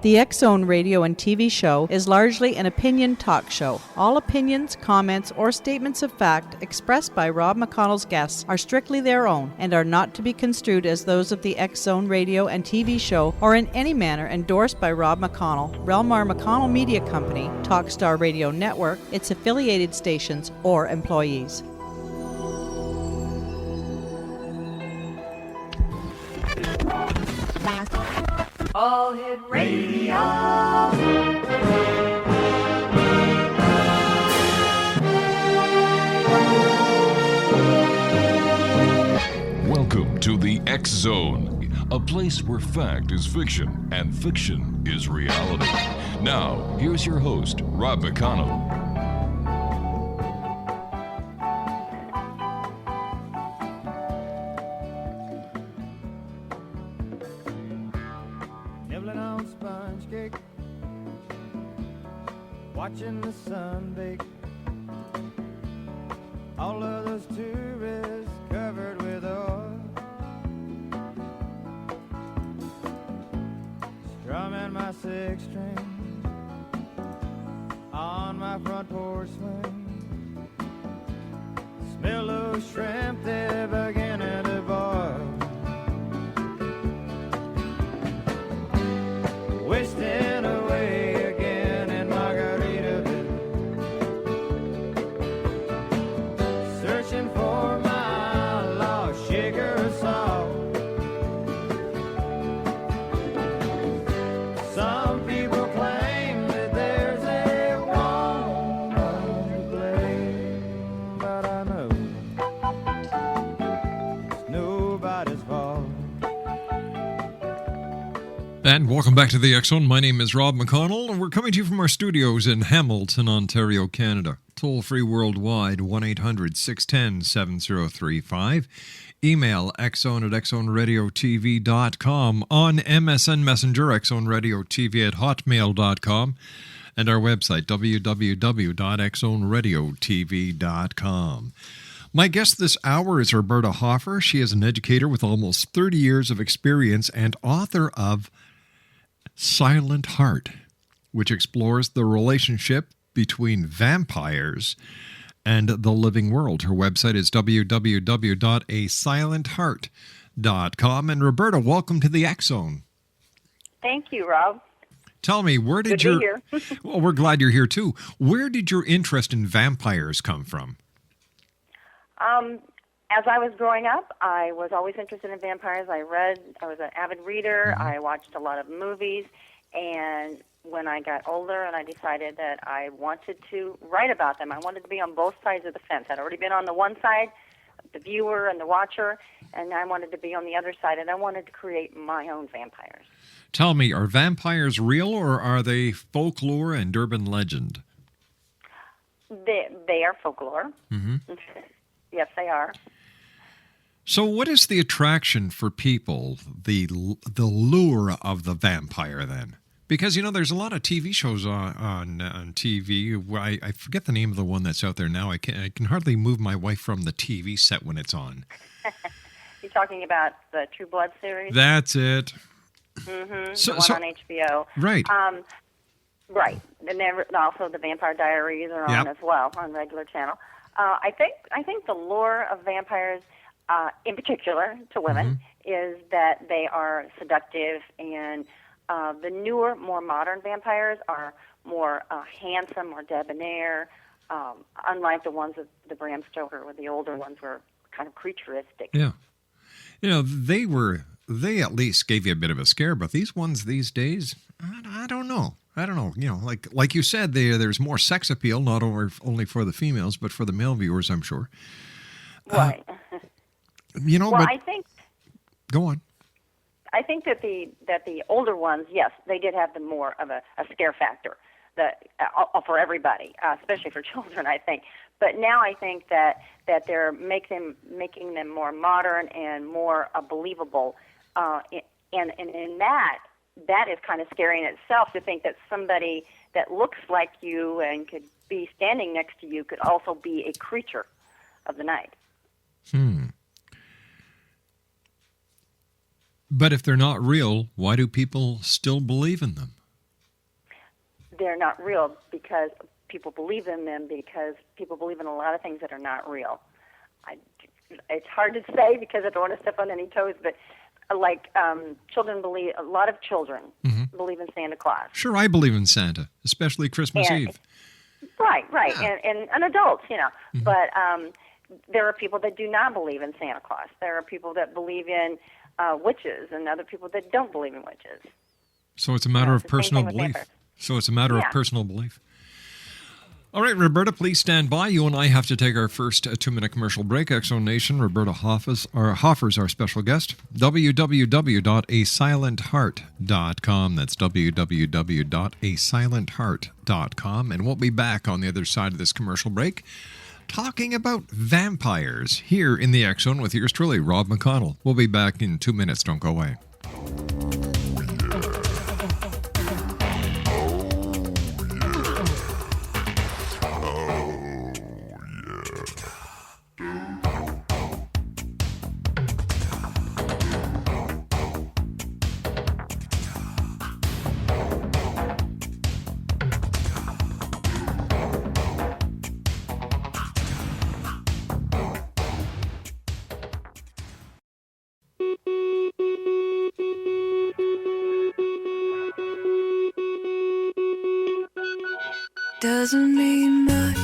The X-Zone radio and TV show is largely an opinion talk show. All opinions, comments, or statements of fact expressed by Rob McConnell's guests are strictly their own and are not to be construed as those of the X-Zone radio and TV show or in any manner endorsed by Rob McConnell, Relmar McConnell Media Company, Talkstar Radio Network, its affiliated stations, or employees. All Hit Radio. Welcome to the X Zone, a place where fact is fiction and fiction is reality. Now, here's your host, Rob McConnell. Watching the sun bake, all of those tourists covered with oil, strumming my six string on my front porch swing. Smell those shrimp, they're beginning to boil. Wasting away again in Margaritaville, searching for my lost sugar of salt. Some people claim that there's a woman to blame, but I know it's nobody's fault. And welcome back to the X-Zone. My name is Rob McConnell, and we're coming to you from our studios in Hamilton, Ontario, Canada. Toll-free worldwide, 1-800-610-7035. Email xzone@xzoneradiotv.com. On MSN Messenger, xzoneradiotv@hotmail.com. And our website, www.xzoneradiotv.com. My guest this hour is Roberta Hoffer. She is an educator with almost 30 years of experience and author of Silent Heart, which explores the relationship between vampires and the living world. Her website is www.asilentheart.com. And Roberta, welcome to the X-Zone. Thank you, Rob. Tell me, where did Good your... to be here. Well, we're glad you're here, too. Where did your interest in vampires come from? As I was growing up, I was always interested in vampires. I was an avid reader. I watched a lot of movies. And when I got older and I decided that I wanted to write about them, I wanted to be on both sides of the fence. I'd already been on the one side, the viewer and the watcher, and I wanted to be on the other side, and I wanted to create my own vampires. Tell me, are vampires real or are they folklore and urban legend? They are folklore. Mm-hmm. Yes, they are. So what is the attraction for people, the lure of the vampire then? Because, you know, there's a lot of TV shows on TV. I forget the name of the one that's out there now. I can hardly move my wife from the TV set when it's on. You're talking about the True Blood series? That's it. Mm-hmm. The one on HBO. Right. Right. And also the Vampire Diaries are on as well on regular channel. I think the lure of vampires, in particular to women, is that they are seductive, and the newer, more modern vampires are more handsome, more debonair, unlike the ones of the Bram Stoker, where the older ones were kind of creaturistic. Yeah. You know, they at least gave you a bit of a scare, but these ones these days, I don't know. You know, like you said, there's more sex appeal, not only for the females, but for the male viewers, I'm sure. Right. You know, well, but I think. Go on. I think that the older ones, yes, they did have the more of a scare factor for everybody, especially for children, I think. But now I think that they're making them more modern and more believable, and in that is kind of scary in itself, to think that somebody that looks like you and could be standing next to you could also be a creature of the night. But if they're not real, why do people still believe in them? they're not real because people believe in them, because people believe in a lot of things that are not real. It's hard to say because I don't want to step on any toes, but children believe, a lot of children believe in Santa Claus. Sure, I believe in Santa, especially Christmas Eve. Right, Yeah. and adults, But there are people that do not believe in Santa Claus. There are people that believe in witches, and other people that don't believe in witches. So it's a matter of it's the same personal thing with belief. vampires. So it's a matter of Yeah. personal belief. All right, Roberta, please stand by. You and I have to take our first 2-minute commercial break. Exo Nation, Roberta Hoffer's our special guest. www.asilentheart.com. That's www.asilentheart.com. And we'll be back on the other side of this commercial break talking about vampires here in the X Zone with yours truly, Rob McConnell. We'll be back in 2 minutes. Don't go away. Doesn't mean much.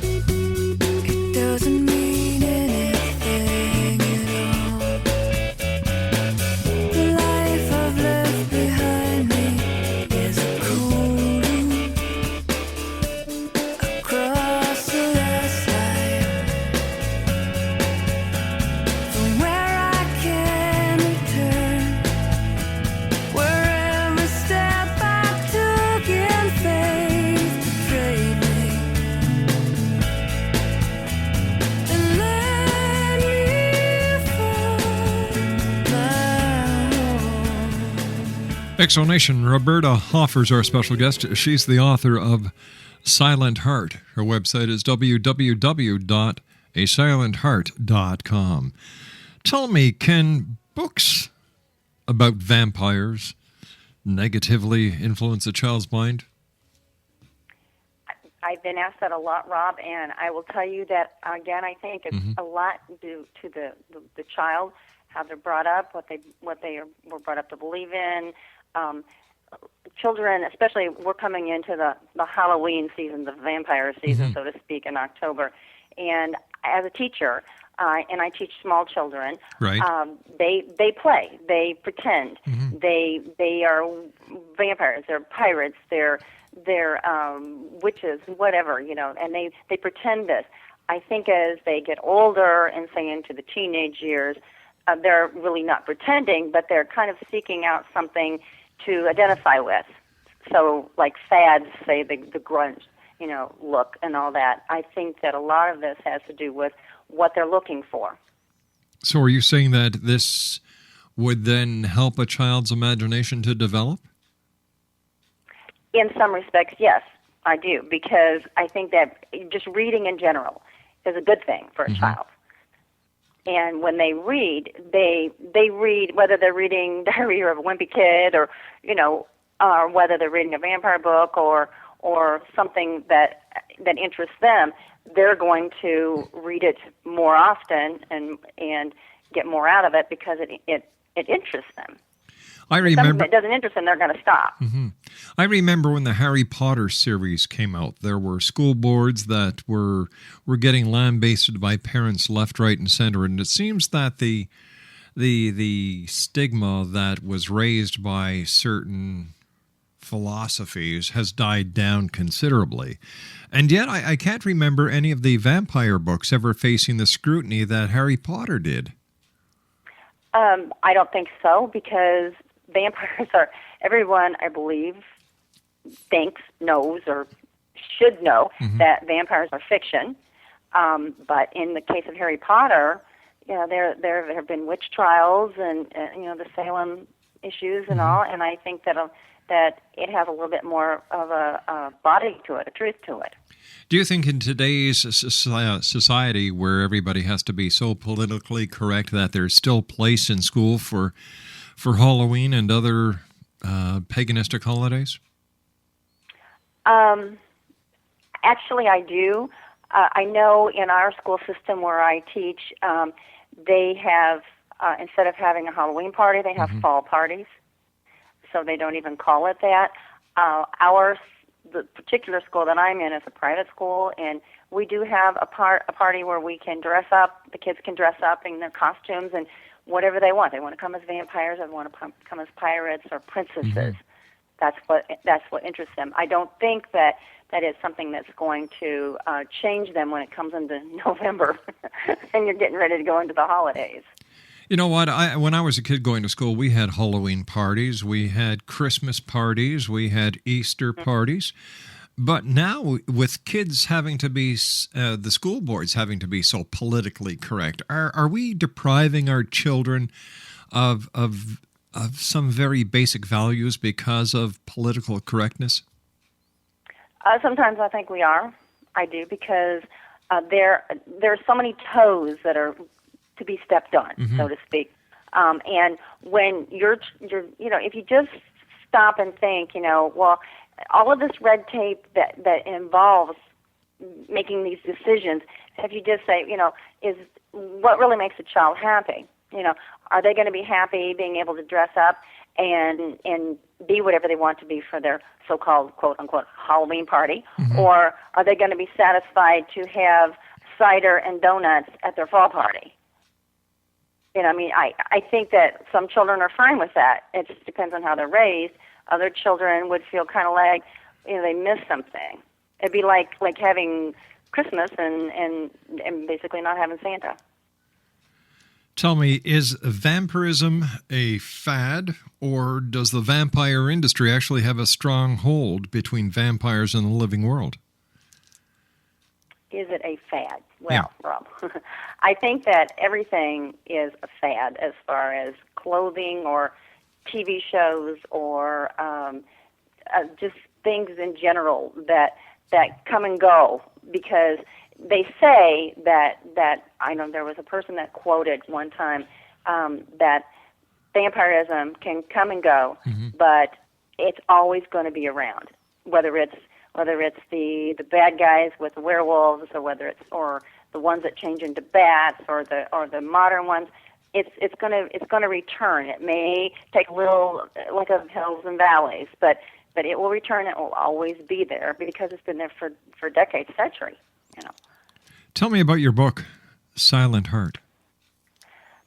It doesn't mean anything at all. The life I've left behind me is a cold across the last line. From where I can return, where every step I took in faith betrayed me and led me from my home. Exo Nation, Roberta Hoffer's our special guest. She's the author of Silent Heart. Her website is www.asilentheart.com. Tell me, can books about vampires negatively influence a child's mind? I've been asked that a lot, Rob, and I will tell you that, again, I think it's a lot due to the child, how they're brought up, what they were brought up to believe in. Children, especially, we're coming into the Halloween season, the vampire season, so to speak, in October. And as a teacher, and I teach small children, Right. They play, they pretend, they are vampires, they're pirates, they're witches, whatever, and they pretend this. I think as they get older and say into the teenage years, they're really not pretending, but they're kind of seeking out something to identify with. So like fads, say the grunge, look and all that. I think that a lot of this has to do with what they're looking for. So are you saying that this would then help a child's imagination to develop? In some respects, yes, I do, because I think that just reading in general is a good thing for a child. And when they read, they read, whether they're reading Diary of a Wimpy Kid or whether they're reading a vampire book or something that interests them, they're going to read it more often and get more out of it because it interests them. I Something remember. that doesn't interest them, they're going to stop. I remember when the Harry Potter series came out, there were school boards that were getting lambasted by parents left, right, and center, and it seems that the stigma that was raised by certain philosophies has died down considerably. And yet I can't remember any of the vampire books ever facing the scrutiny that Harry Potter did. I don't think so, because vampires are, everyone, I believe, thinks, knows, or should know that vampires are fiction. But in the case of Harry Potter, there have been witch trials and the Salem issues and all, and I think that it has a little bit more of a body to it, a truth to it. Do you think in today's society where everybody has to be so politically correct that there's still place in school for Halloween and other paganistic holidays? Actually, I do. I know in our school system where I teach, they have, instead of having a Halloween party, they have fall parties. So they don't even call it that. The particular school that I'm in is a private school, and we do have a party where we can dress up. The kids can dress up in their costumes and whatever they want. They want to come as vampires, they want to come as pirates or princesses. That's what interests them. I don't think that is something that's going to change them when it comes into November and you're getting ready to go into the holidays. You know what? When I was a kid going to school, we had Halloween parties, we had Christmas parties, we had Easter parties. But now, with kids having to be, the school boards having to be so politically correct, are we depriving our children of some very basic values because of political correctness? Sometimes I think we are. I do, because there are so many toes that are to be stepped on, so to speak. And when you're, if you just stop and think, well, all of this red tape that involves making these decisions, if you just say, is what really makes a child happy? Are they going to be happy being able to dress up and be whatever they want to be for their so-called quote-unquote Halloween party? Or are they going to be satisfied to have cider and donuts at their fall party? I think that some children are fine with that. It just depends on how they're raised. Other children would feel kind of like, they missed something. It'd be like having Christmas and basically not having Santa. Tell me, is vampirism a fad, or does the vampire industry actually have a strong hold between vampires and the living world? Is it a fad? Well, yeah. Rob, I think that everything is a fad as far as clothing or TV shows or just things in general that come and go, because they say that I know there was a person that quoted one time that vampirism can come and go, but it's always going to be around, whether it's the bad guys with the werewolves, or whether it's the ones that change into bats, or the modern ones. It's gonna return. It may take a little, like of hills and valleys, but it will return. It will always be there because it's been there for decades, centuries. Tell me about your book, Silent Heart.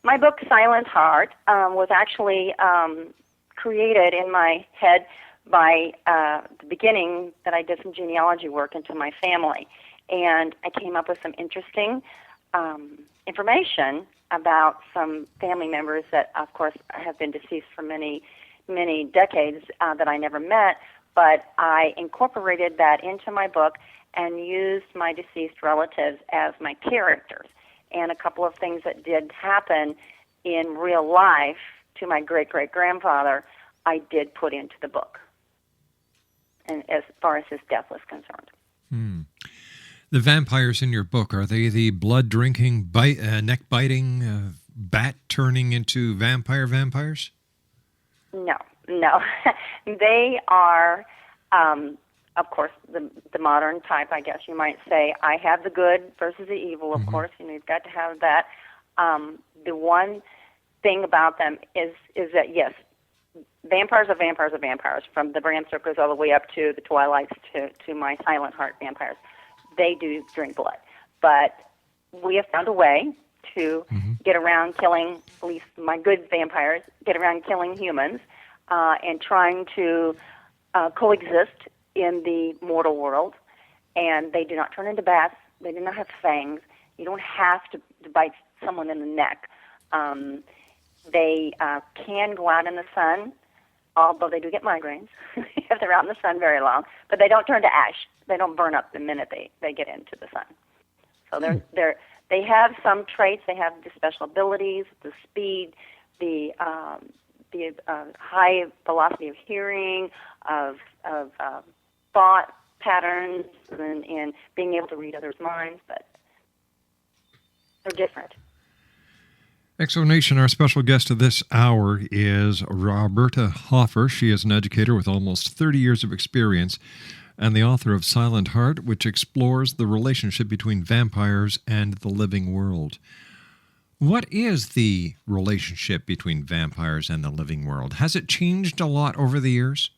My book, Silent Heart, was actually created in my head by the beginning that I did some genealogy work into my family. And I came up with some interesting information about some family members that, of course, have been deceased for many, many decades that I never met, but I incorporated that into my book and used my deceased relatives as my characters. And a couple of things that did happen in real life to my great-great-grandfather, I did put into the book, and as far as his death was concerned. The vampires in your book, are they the blood-drinking, neck-biting, bat-turning into vampires? No. They are, of course, the modern type, I guess you might say. I have the good versus the evil, of course, and you've got to have that. The one thing about them is that, yes, vampires are vampires, from the Bram Stokers all the way up to the Twilights to my Silent Heart vampires. They do drink blood. But we have found a way to get around killing, at least my good vampires, get around killing humans and trying to coexist in the mortal world. And they do not turn into bats. They do not have fangs. You don't have to bite someone in the neck. They can go out in the sun, although they do get migraines if they're out in the sun very long. But they don't turn to ash. They don't burn up the minute they get into the sun. So they have some traits. They have the special abilities, the speed, the high velocity of hearing, of thought patterns, and being able to read others' minds. But they're different. Exonation, our special guest of this hour is Roberta Hoffer. She is an educator with almost 30 years of experience. and the author of Silent Heart, which explores the relationship between vampires and the living world. What is the relationship between vampires and the living world? Has it changed a lot over the years?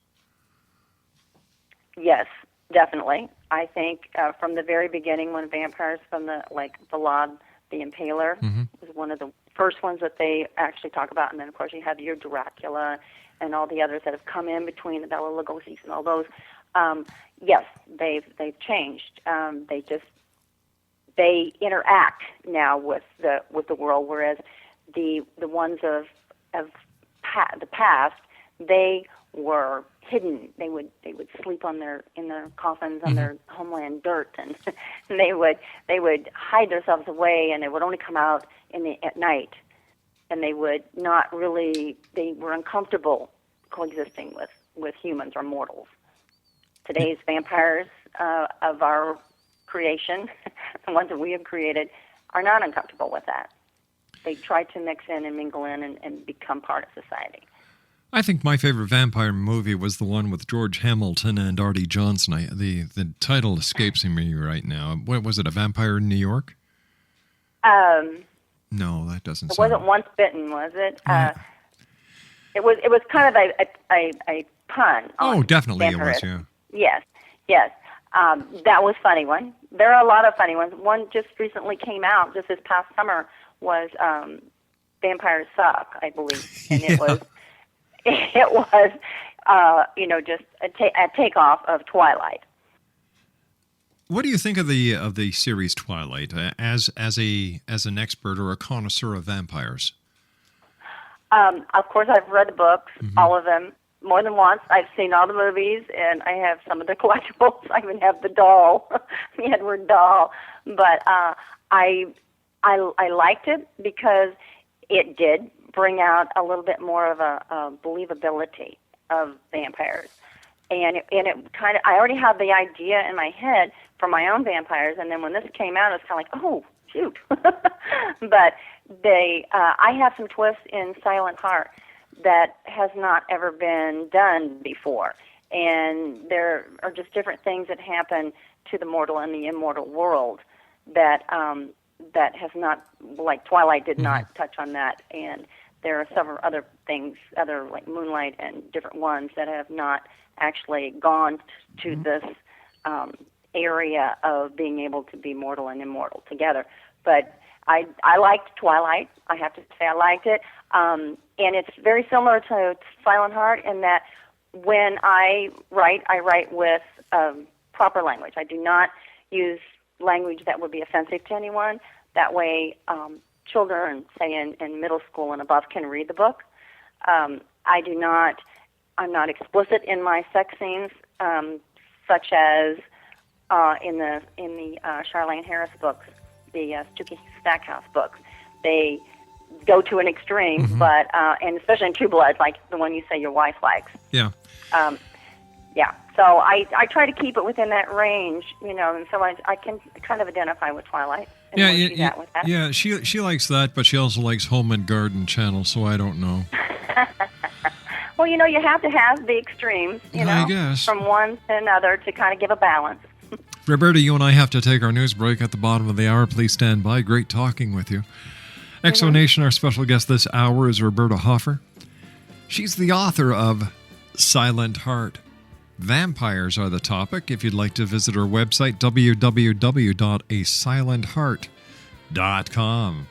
Yes, definitely. I think from the very beginning, when vampires from Vlad the Impaler was one of the first ones that they actually talk about, and then of course you have your Dracula and all the others that have come in between, the Bela Lugosi's and all those. Yes, they've changed. They interact now with the world, whereas the ones of the past, they were hidden. They would sleep in their coffins on their homeland dirt, and they would hide themselves away, and they would only come out at night, and they were uncomfortable coexisting with humans or mortals. Today's vampires of our creation, the ones that we have created, are not uncomfortable with that. They try to mix in and mingle in and become part of society. I think my favorite vampire movie was the one with George Hamilton and Artie Johnson. The title escapes me right now. What was it, A Vampire in New York? No, that doesn't It sound... wasn't Once Bitten, was it? Yeah. It was kind of a pun on definitely vampires. it was, yeah. Yes. That was a funny one. There are a lot of funny ones. One just recently came out, just this past summer, was Vampires Suck, I believe. And it was just a takeoff of Twilight. What do you think of the series Twilight as an expert or a connoisseur of vampires? Of course, I've read the books, all of them, more than once. I've seen all the movies, and I have some of the collectibles. I even have the doll, the Edward doll. But I liked it because it did bring out a little bit more of a believability of vampires. And it kind of, I already had the idea in my head for my own vampires, and then when this came out, it was kind of like, oh, shoot. But I have some twists in Silent Heart that has not ever been done before. And there are just different things that happen to the mortal and the immortal world that has not, like Twilight did not touch on that. And there are several other things, other like Moonlight and different ones that have not actually gone to this area of being able to be mortal and immortal together. But I liked Twilight. I have to say I liked it. And it's very similar to Silent Heart in that when I write with proper language. I do not use language that would be offensive to anyone. That way children, say in middle school and above, can read the book. I'm not explicit in my sex scenes, such as in the Charlene Harris books, the Stooky Stackhouse books. They go to an extreme, but and especially in True Blood, like the one you say your wife likes. Yeah. Yeah. So I try to keep it within that range, and so I can kind of identify with Twilight. And with that. Yeah. She likes that, but she also likes Home and Garden Channel, so I don't know. Well, you have to have the extremes, I guess. from one to another to kind of give a balance. Roberta, you and I have to take our news break at the bottom of the hour. Please stand by. Great talking with you. Exonation, our special guest this hour is Roberta Hoffer. She's the author of Silent Heart. Vampires are the topic. If you'd like to visit her website, www.asilentheart.com.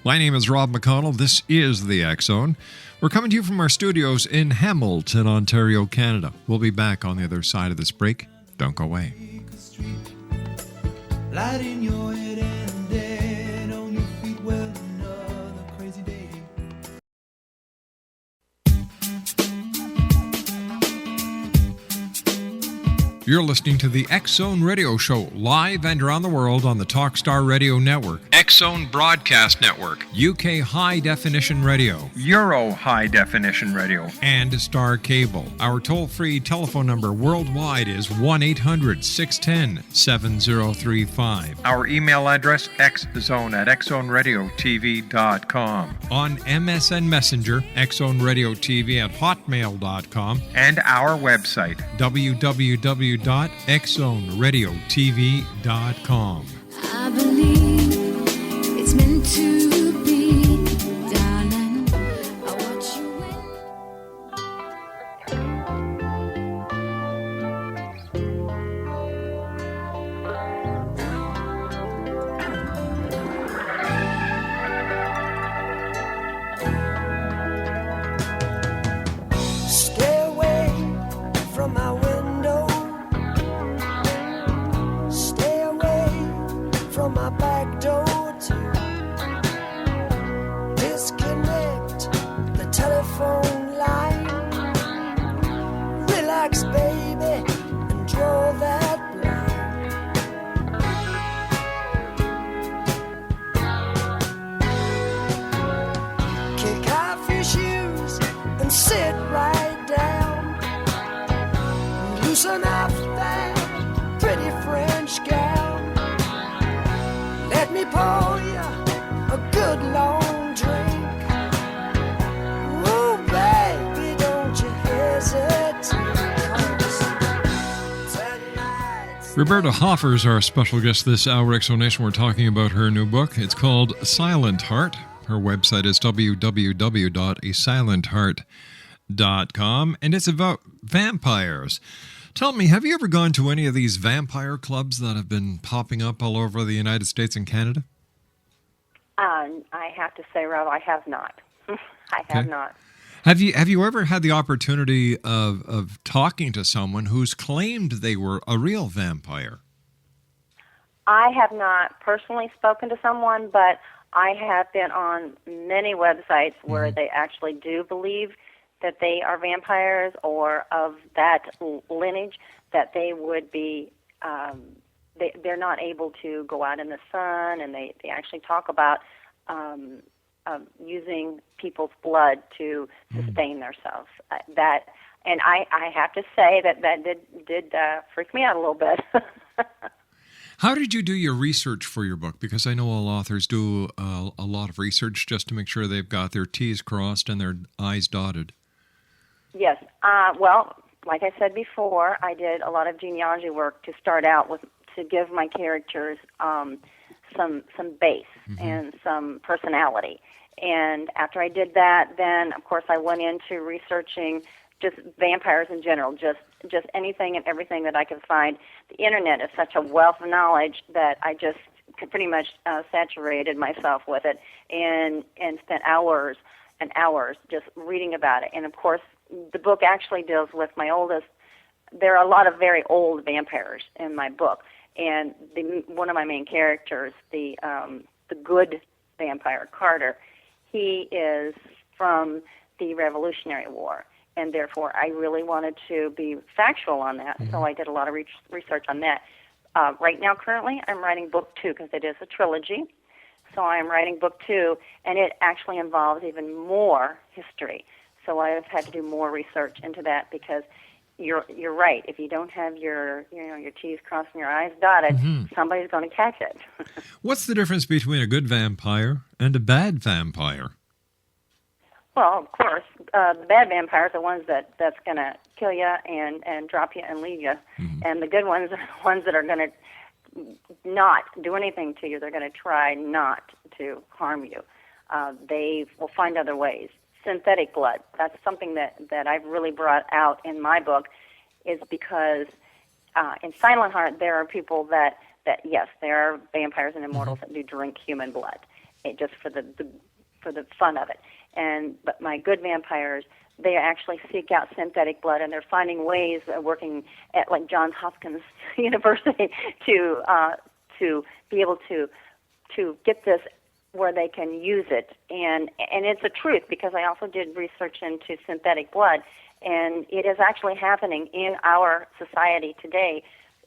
My name is Rob McConnell. This is the X Zone. We're coming to you from our studios in Hamilton, Ontario, Canada. We'll be back on the other side of this break. Don't go away. Light in your head and dead on your feet. Well, another crazy day. You're listening to the X Zone Radio Show, live and around the world on the Talkstar Radio Network. X X-Zone Broadcast Network, UK High Definition Radio, Euro High Definition Radio, and Star Cable. Our toll-free telephone number worldwide is 1-800-610-7035. Our email address, xzone@xzoneradiotv.com. On MSN Messenger, xzoneradiotv@hotmail.com. And our website, www.xzoneradiotv.com. I believe it's meant to be, darling. I watch you Stay away from my window. Stay away from my back door too. Disconnect the telephone line. Relax, baby, and draw that blind. Kick off your shoes and sit right down. Loosen up that pretty French gown. Let me pour you a good long drink. Ooh, baby, don't you hesitate. 'Cause tonight's Roberta Hoffer is our special guest this hour. Exonation, we're talking about her new book. It's called Silent Heart. Her website is www.asilentheart.com, and it's about vampires. Tell me, have you ever gone to any of these vampire clubs that have been popping up all over the United States and Canada? I have to say, Rob, I have not. I have Okay. not. Have you ever had the opportunity of talking to someone who's claimed they were a real vampire? I have not personally spoken to someone, but I have been on many websites where they actually do believe that they are vampires or of that lineage, that they would be, they're not able to go out in the sun, and they actually talk about using people's blood to sustain themselves. And I have to say that did freak me out a little bit. How did you do your research for your book? Because I know all authors do a lot of research just to make sure they've got their T's crossed and their I's dotted. Yes. Well, like I said before, I did a lot of genealogy work to start out with, to give my characters some base and some personality. And after I did that, then of course I went into researching just vampires in general, just anything and everything that I could find. The internet is such a wealth of knowledge that I just pretty much saturated myself with it and spent hours and hours just reading about it. And of course, the book actually deals with my oldest. There are a lot of very old vampires in my book, and one of my main characters, the good vampire Carter, he is from the Revolutionary War, and therefore I really wanted to be factual on that. So I did a lot of research on that. Right now, currently, I'm writing book 2 because it is a trilogy. So I'm writing book 2, and it actually involves even more history. So I've had to do more research into that because you're right. If you don't have your T's crossed and your I's dotted, somebody's going to catch it. What's the difference between a good vampire and a bad vampire? Well, of course, the bad vampires are ones that's going to kill you and drop you and leave you, and the good ones are the ones that are going to not do anything to you. They're going to try not to harm you. They will find other ways. Synthetic blood, that's something that I've really brought out in my book, is because in Silent Heart there are people that yes, there are vampires and immortals that do drink human blood, just for the fun of it. But my good vampires, they actually seek out synthetic blood, and they're finding ways of working at like Johns Hopkins University to be able to get this where they can use it. And it's a truth, because I also did research into synthetic blood, and it is actually happening in our society today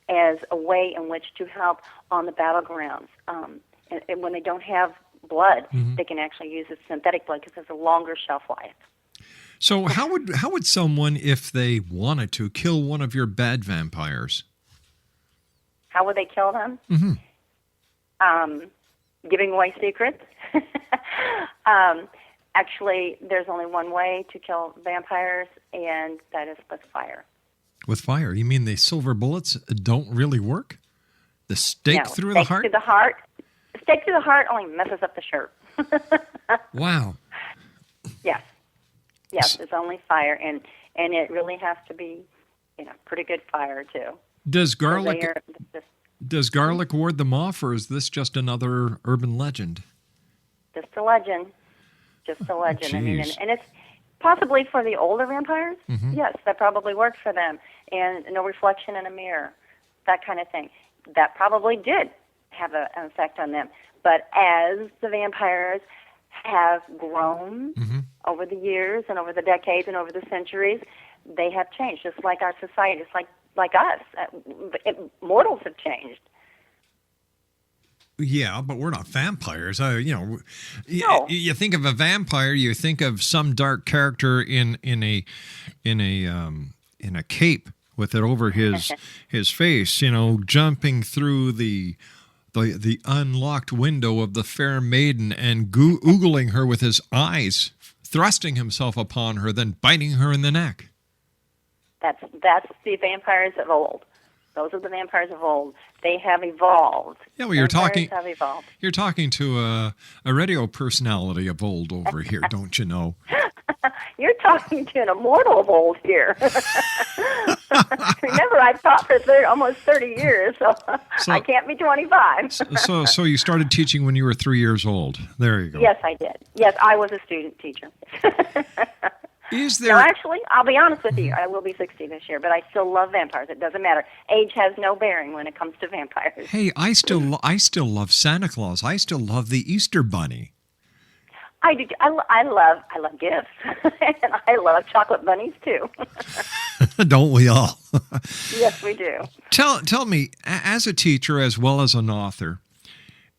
as a way in which to help on the battlegrounds. And when they don't have blood, they can actually use a synthetic blood because it has a longer shelf life. So how would someone, if they wanted to, kill one of your bad vampires? How would they kill them? Giving away secrets. Actually, there's only one way to kill vampires, and that is with fire. With fire? You mean the silver bullets don't really work? The stake through the heart? Stake through the heart. Stake through the heart only messes up the shirt. Wow. Yes, it's only fire, and it really has to be, pretty good fire too. Does garlic ward them off, or is this just another urban legend? Just a legend. Just a legend. I mean, Jeez. and it's possibly for the older vampires. Yes, that probably worked for them. And no reflection in a mirror, that kind of thing. That probably did have an effect on them. But as the vampires have grown over the years and over the decades and over the centuries, they have changed, just like our society, just like us. Mortals have changed. Yeah, but we're not vampires. No. You think of a vampire, you think of some dark character in a cape with it over his face, jumping through the unlocked window of the fair maiden and oogling her with his eyes, thrusting himself upon her, then biting her in the neck. That's the vampires of old. Those are the vampires of old. They have evolved. Yeah, well, you're Vampires have evolved. You're talking to a radio personality of old over here, don't you know? You're talking to an immortal of old here. Remember, I've taught for almost 30 years, so I can't be 25. So you started teaching when you were 3 years old. There you go. Yes, I did. Yes, I was a student teacher. Is there? No, actually, I'll be honest with you. I will be 60 this year, but I still love vampires. It doesn't matter. Age has no bearing when it comes to vampires. Hey, I still love Santa Claus. I still love the Easter Bunny. I do. I love gifts, and I love chocolate bunnies too. Don't we all? Yes, we do. Tell me, as a teacher as well as an author,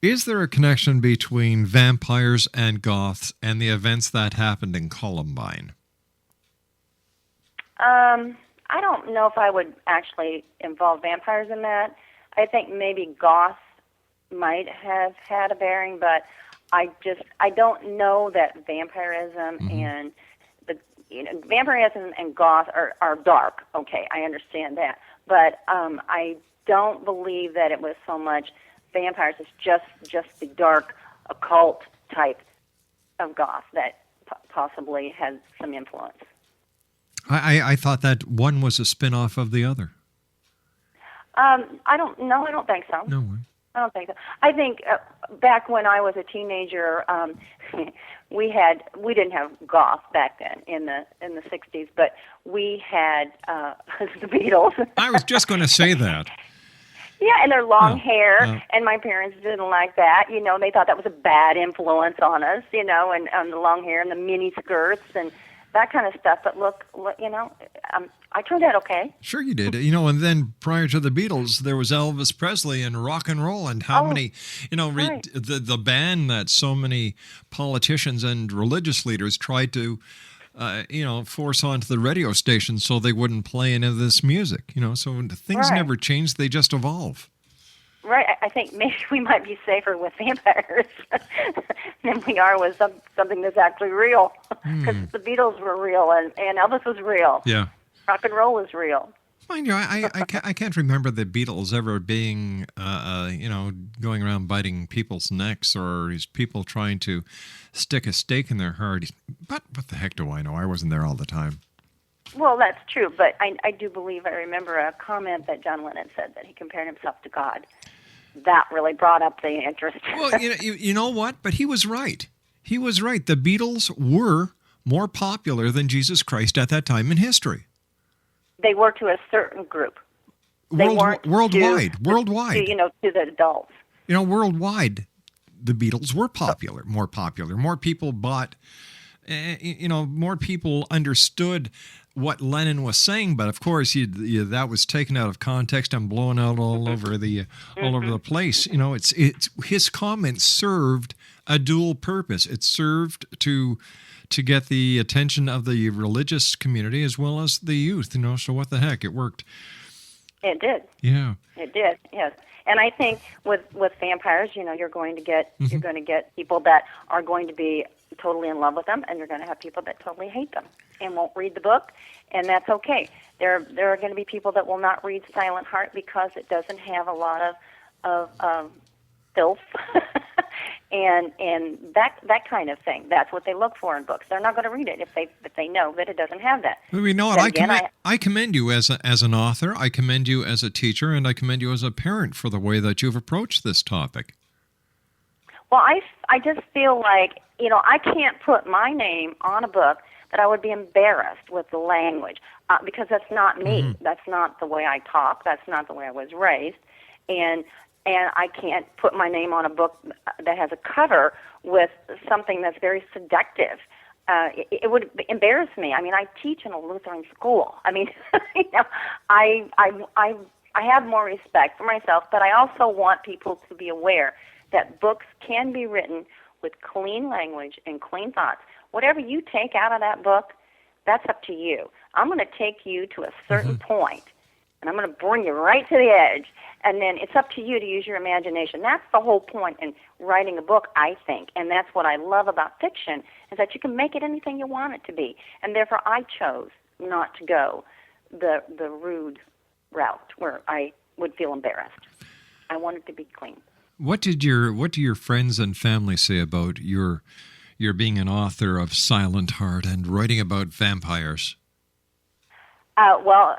is there a connection between vampires and goths and the events that happened in Columbine? I don't know if I would actually involve vampires in that. I think maybe goths might have had a bearing, but I don't know that vampirism and vampirism and goth are dark. Okay, I understand that, but I don't believe that it was so much vampires. It's just the dark occult type of goth that possibly had some influence. I thought that one was a spin-off of the other. I don't think so. No way. I don't think so. I think back when I was a teenager, we didn't have goth back then in the 60s, but we had the Beatles. I was just going to say that. Yeah, and their long hair, and my parents didn't like that. They thought that was a bad influence on us, and the long hair and the mini skirts and that kind of stuff. But look, I turned out okay. Sure you did. And then prior to the Beatles, there was Elvis Presley and rock and roll, and how many, right. the ban that so many politicians and religious leaders tried to, force onto the radio stations so they wouldn't play any of this music. So things never change; they just evolve. Right. I think maybe we might be safer with vampires than we are with something that's actually real. Because the Beatles were real and Elvis was real. Yeah. Rock and roll is real. Mind you, I can't remember the Beatles ever being, going around biting people's necks or people trying to stick a stake in their heart. But what the heck do I know? I wasn't there all the time. Well, that's true, but I do believe I remember a comment that John Lennon said that he compared himself to God. That really brought up the interest. Well, you know what? But he was right. He was right. The Beatles were more popular than Jesus Christ at that time in history. They were to a certain group. They weren't worldwide. To the adults. Worldwide, the Beatles were popular, more popular. More people bought, more people understood what Lenin was saying, but of course that was taken out of context and blown out all over the place. You know, it's his comments served a dual purpose. It served to get the attention of the religious community as well as the youth. You know, so what the heck, it worked. It did. Yeah, it did. Yes. And I think with vampires, you know, you're going to get people that are going to be totally in love with them, and you're going to have people that totally hate them and won't read the book, and that's okay. There are going to be people that will not read Silent Heart because it doesn't have a lot of filth and that kind of thing. That's what they look for in books. They're not going to read it if they know that it doesn't have that. Well, you know what? I commend you as an author. I commend you as a teacher, and I commend you as a parent for the way that you've approached this topic. Well, I just feel like, you know, I can't put my name on a book that I would be embarrassed with the language because that's not me. Mm-hmm. That's not the way I talk. That's not the way I was raised. And I can't put my name on a book that has a cover with something that's very seductive. It would embarrass me. I mean, I teach in a Lutheran school. I mean, you know, I have more respect for myself, but I also want people to be aware that books can be written with clean language and clean thoughts. Whatever you take out of that book, that's up to you. I'm going to take you to a certain point, and I'm going to bring you right to the edge, and then it's up to you to use your imagination. That's the whole point in writing a book, I think, and that's what I love about fiction, is that you can make it anything you want it to be, and therefore I chose not to go the rude route where I would feel embarrassed. I wanted to be clean. What do your friends and family say about your being an author of Silent Heart and writing about vampires? Well,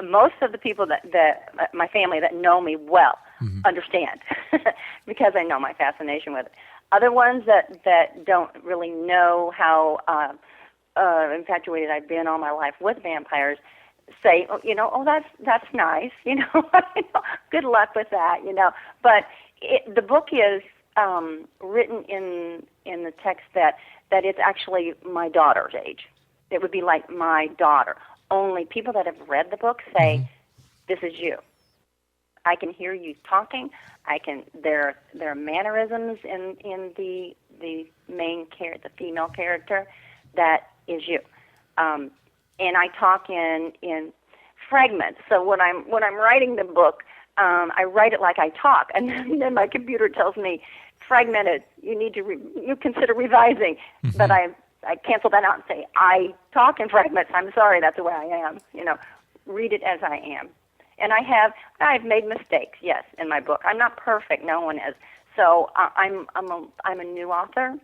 most of the people that my family that know me well understand because I know my fascination with it. Other ones that don't really know how infatuated I've been all my life with vampires say, that's nice, good luck with that, But the book is written in the text that it's actually my daughter's age. It would be like my daughter. Only people that have read the book say, this is you. I can hear you talking. There are mannerisms in the main character, the female character, that is you. And I talk in fragments. So when I'm writing the book, I write it like I talk, and then my computer tells me, fragmented. You need to you consider revising. But I cancel that out and say, I talk in fragments. I'm sorry, that's the way I am. Read it as I am. And I've made mistakes, yes, in my book. I'm not perfect. No one is. So I'm a new author.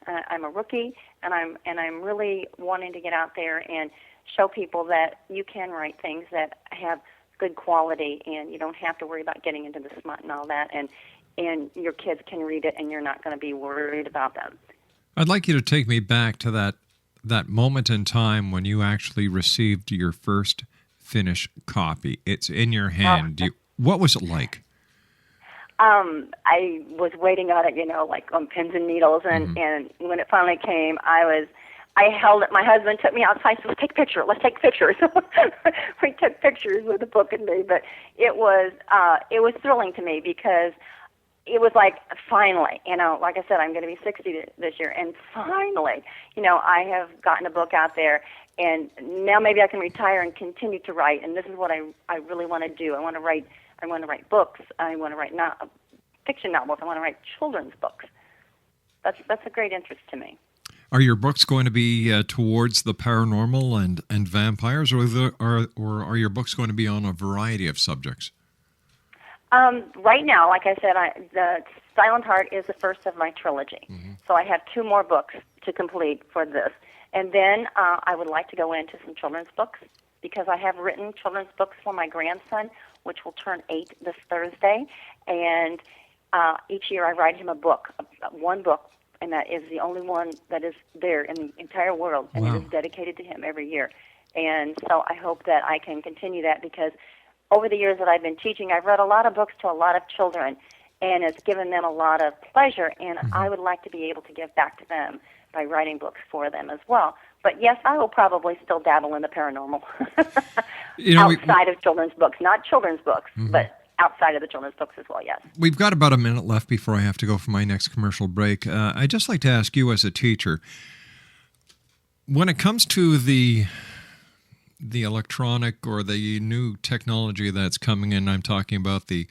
I'm a rookie, and I'm really wanting to get out there and show people that you can write things that have good quality, and you don't have to worry about getting into the smut and all that, and your kids can read it, and you're not going to be worried about them. I'd like you to take me back to that moment in time when you actually received your first finished copy. It's in your hand. What was it like? I was waiting on it, like on pins and needles, and when it finally came, I held it. My husband took me outside, said, let's take pictures. We took pictures with the book and me, but it was thrilling to me because it was like, finally, like I said, I'm going to be 60 this year, and finally, I have gotten a book out there, and now maybe I can retire and continue to write, and this is what I really want to do. I want to write books. I want to write fiction novels. I want to write children's books. That's a great interest to me. Are your books going to be towards the paranormal and vampires, or are your books going to be on a variety of subjects? Right now, like I said, the Silent Heart is the first of my trilogy. So I have 2 more books to complete for this. And then I would like to go into some children's books because I have written children's books for my grandson, which will turn 8 this Thursday. And each year I write him a book, one book, and that is the only one that is there in the entire world, and It is dedicated to him every year. And so I hope that I can continue that because over the years that I've been teaching, I've read a lot of books to a lot of children, and it's given them a lot of pleasure, and I would like to be able to give back to them writing books for them as well. But yes, I will probably still dabble in the paranormal outside of children's books, not children's books, but outside of the children's books as well, yes. We've got about a minute left before I have to go for my next commercial break. I'd just like to ask you as a teacher, when it comes to the electronic or the new technology that's coming in, I'm talking about the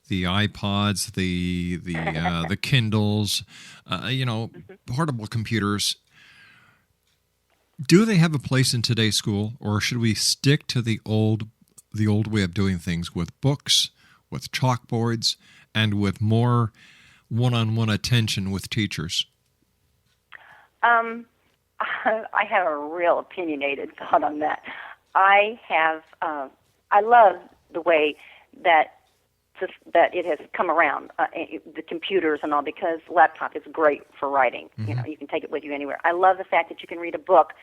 iPods, the Kindles, portable computers. Do they have a place in today's school, or should we stick to the old way of doing things with books, with chalkboards, and with more one-on-one attention with teachers? I have a real opinionated thought on that. I love the way that it has come around, the computers and all, because laptop is great for writing. You can take it with you anywhere. I love the fact that you can read a book,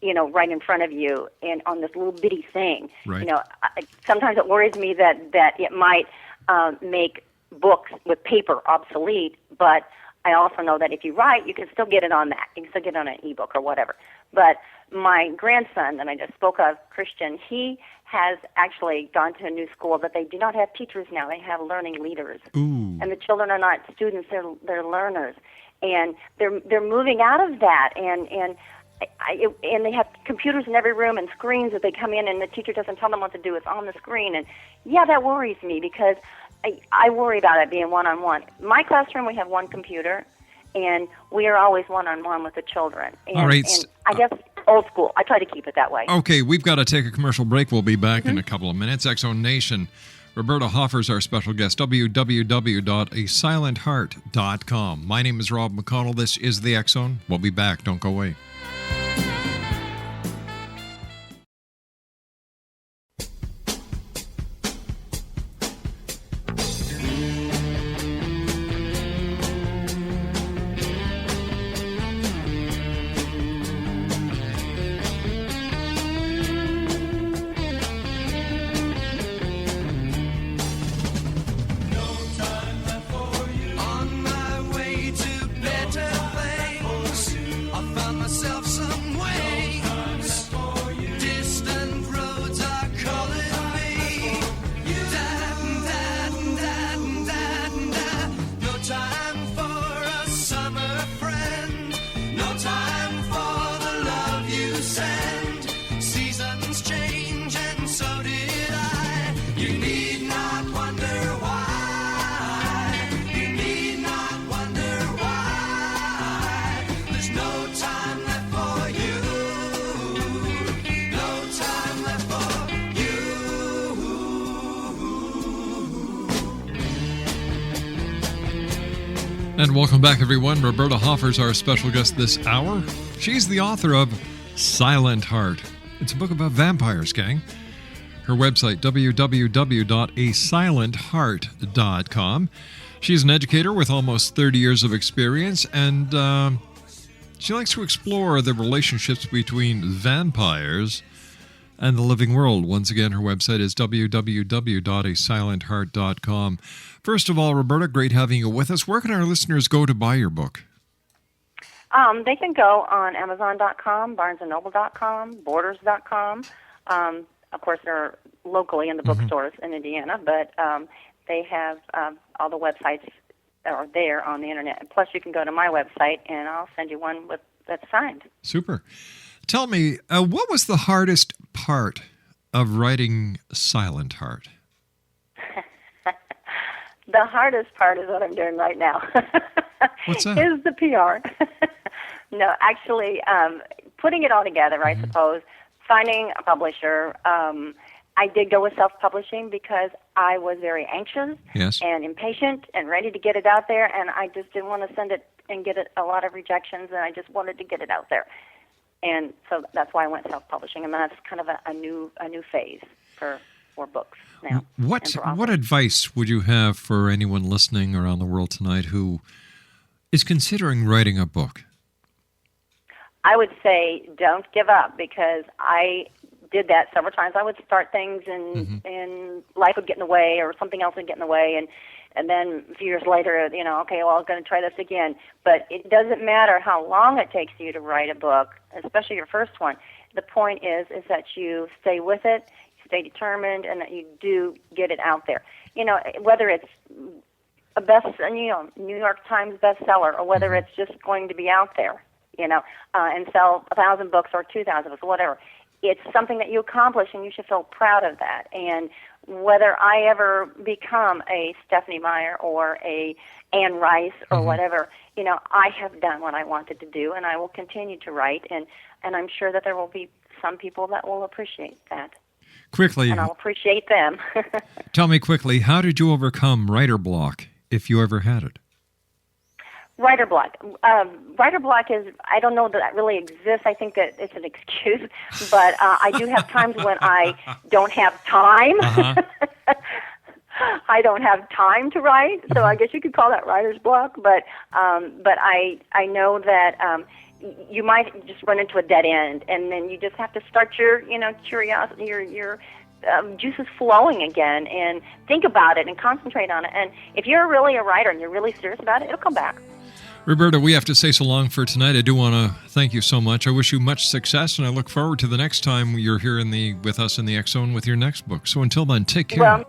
right in front of you and on this little bitty thing. Right. Sometimes it worries me that it might make books with paper obsolete, but I also know that if you write, you can still get it on that. You can still get it on an ebook or whatever. But my grandson that I just spoke of, Christian, he has actually gone to a new school that they do not have teachers now. They have learning leaders. Ooh. And the children are not students, they're learners. And they're moving out of that, and they have computers in every room and screens that they come in, and the teacher doesn't tell them what to do. It's on the screen. And yeah, that worries me, because I worry about it being one-on-one. My classroom, we have one computer, and we are always one-on-one with the children. And, all right. And I guess old school. I try to keep it that way. Okay, we've got to take a commercial break. We'll be back in a couple of minutes. X-Zone Nation. Roberta Hoffer is our special guest. www.asilentheart.com. My name is Rob McConnell. This is the X-Zone. We'll be back. Don't go away. And welcome back, everyone. Roberta Hoffer is our special guest this hour. She's the author of Silent Heart. It's a book about vampires, gang. Her website, www.asilentheart.com. She's an educator with almost 30 years of experience, and she likes to explore the relationships between vampires and the living world. Once again, her website is www.asilentheart.com. First of all, Roberta, great having you with us. Where can our listeners go to buy your book? They can go on Amazon.com, BarnesandNoble.com, Borders.com. Of course, they're locally in the bookstores in Indiana, but they have all the websites are there on the internet. And plus, you can go to my website, and I'll send you one that's signed. Super. Tell me, what was the hardest part of writing Silent Heart? The hardest part is what I'm doing right now. What's that? Is the PR. No, actually, putting it all together, I suppose, finding a publisher. I did go with self-publishing because I was very anxious and impatient and ready to get it out there, and I just didn't want to send it and get a lot of rejections, and I just wanted to get it out there. And so that's why I went self-publishing, and that's kind of a new phase for books now. What advice would you have for anyone listening around the world tonight who is considering writing a book? I would say don't give up, because I did that several times. I would start things and life would get in the way, or something else would get in the way, and and then a few years later, okay, well, I'm going to try this again. But it doesn't matter how long it takes you to write a book, especially your first one. The point is that you stay with it, stay determined, and that you do get it out there. Whether it's a New York Times bestseller, or whether it's just going to be out there, and sell 1,000 books or 2,000 books, whatever. It's something that you accomplish, and you should feel proud of that. And whether I ever become a Stephanie Meyer or a Anne Rice or whatever, I have done what I wanted to do, and I will continue to write, and I'm sure that there will be some people that will appreciate that. Quickly. And I'll appreciate them. Tell me quickly, how did you overcome writer block, if you ever had it? Writer block. Writer block is, I don't know that really exists. I think that it's an excuse, but I do have times when I don't have time. I don't have time to write, so I guess you could call that writer's block. But I know that you might just run into a dead end, and then you just have to start your curiosity, your juices flowing again, and think about it and concentrate on it. And if you're really a writer and you're really serious about it, it'll come back. Roberta, we have to say so long for tonight. I do want to thank you so much. I wish you much success, and I look forward to the next time you're here with us in the X Zone with your next book. So until then, take care. Well,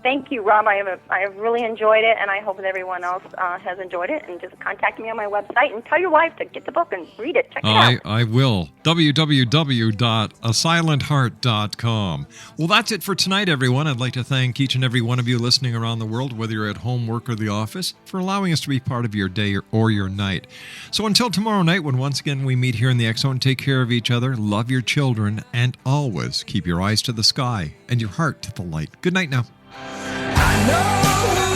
thank you, Rob. I have really enjoyed it, and I hope that everyone else has enjoyed it. And just contact me on my website and tell your wife to get the book and read it. Check it out. I will. www.asilentheart.com. Well, that's it for tonight, everyone. I'd like to thank each and every one of you listening around the world, whether you're at home, work, or the office, for allowing us to be part of your day or your night. So until tomorrow night, when once again we meet here in the X Zone, take care of each other, love your children, and always keep your eyes to the sky and your heart to the light. Good night now. I know